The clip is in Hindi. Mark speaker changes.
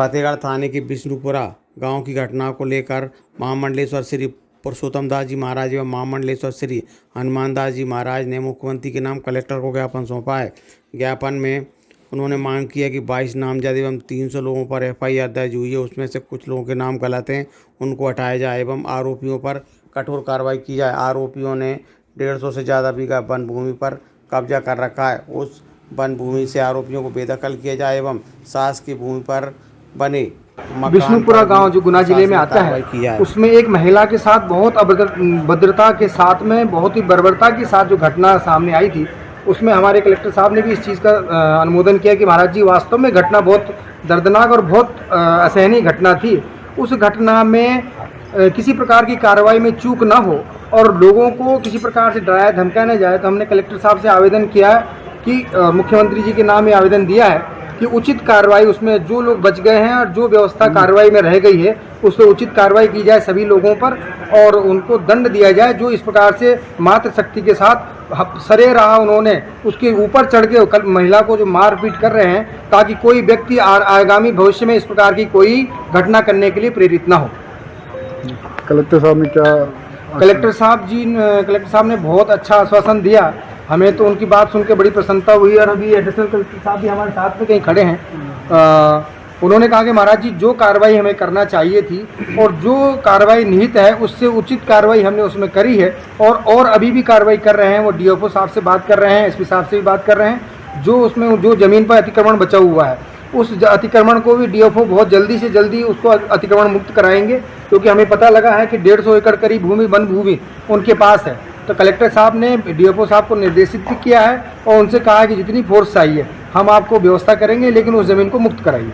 Speaker 1: फतेहगढ़ थाने के विष्णुपुरा गांव की घटना को लेकर महामंडलेश्वर श्री पुरुषोत्तम दास जी महाराज एवं महामंडलेश्वर श्री हनुमान दास जी महाराज ने मुख्यमंत्री के नाम कलेक्टर को ज्ञापन सौंपा है। ज्ञापन में उन्होंने मांग किया कि 22 नामजद एवं 300 लोगों पर FIR दर्ज हुई है, उसमें से कुछ लोगों के नाम गलत हैं, उनको हटाया जाए एवं आरोपियों पर कठोर कार्रवाई की जाए। आरोपियों ने 150 से ज़्यादा बीघा वन भूमि पर कब्जा कर रखा है। उस वन भूमि से आरोपियों को बेदखल किया जाए एवं शासकीय भूमि पर बने
Speaker 2: विष्णुपुरा गांव जो गुना जिले में आता है, उसमें एक महिला के साथ बहुत अभद्रता के साथ में बहुत ही बर्बरता के साथ जो घटना सामने आई थी, उसमें हमारे कलेक्टर साहब ने भी इस चीज़ का अनुमोदन किया कि महाराज जी वास्तव में घटना बहुत दर्दनाक और बहुत असहनीय घटना थी। उस घटना में किसी प्रकार की कार्रवाई में चूक ना हो और लोगों को किसी प्रकार से डराया धमकाया न जाए, तो हमने कलेक्टर साहब से आवेदन किया कि मुख्यमंत्री जी के नाम में आवेदन दिया है कि उचित कार्रवाई, उसमें जो लोग बच गए हैं और जो व्यवस्था कार्रवाई में रह गई है उस पर उचित कार्रवाई की जाए सभी लोगों पर और उनको दंड दिया जाए जो इस प्रकार से मातृशक्ति के साथ सरे रहा, उन्होंने उसके ऊपर चढ़ के महिला को जो मारपीट कर रहे हैं, ताकि कोई व्यक्ति आगामी भविष्य में इस प्रकार की कोई घटना करने के लिए प्रेरित ना हो।
Speaker 3: कलेक्टर
Speaker 2: साहब ने बहुत अच्छा आश्वासन दिया। हमें तो उनकी बात सुन के बड़ी प्रसन्नता हुई और अभी एडिशनल कलेक्टर साहब भी हमारे साथ में कहीं खड़े हैं। उन्होंने कहा कि महाराज जी जो कार्रवाई हमें करना चाहिए थी और जो कार्रवाई निहित है उससे उचित कार्रवाई हमने उसमें करी है और अभी भी कार्रवाई कर रहे हैं। वो DFO साहब से बात कर रहे हैं, SP साहब से भी बात कर रहे हैं। जो उसमें जो ज़मीन पर अतिक्रमण बचा हुआ है उस अतिक्रमण को भी DFO बहुत जल्दी से जल्दी उसको अतिक्रमण मुक्त कराएंगे, क्योंकि हमें पता लगा है कि 150 एकड़ करीब भूमि वन भूमि उनके पास है। तो कलेक्टर साहब ने DFO साहब को निर्देशित भी किया है और उनसे कहा है कि जितनी फोर्स चाहिए हम आपको व्यवस्था करेंगे, लेकिन उस ज़मीन को मुक्त कराइए।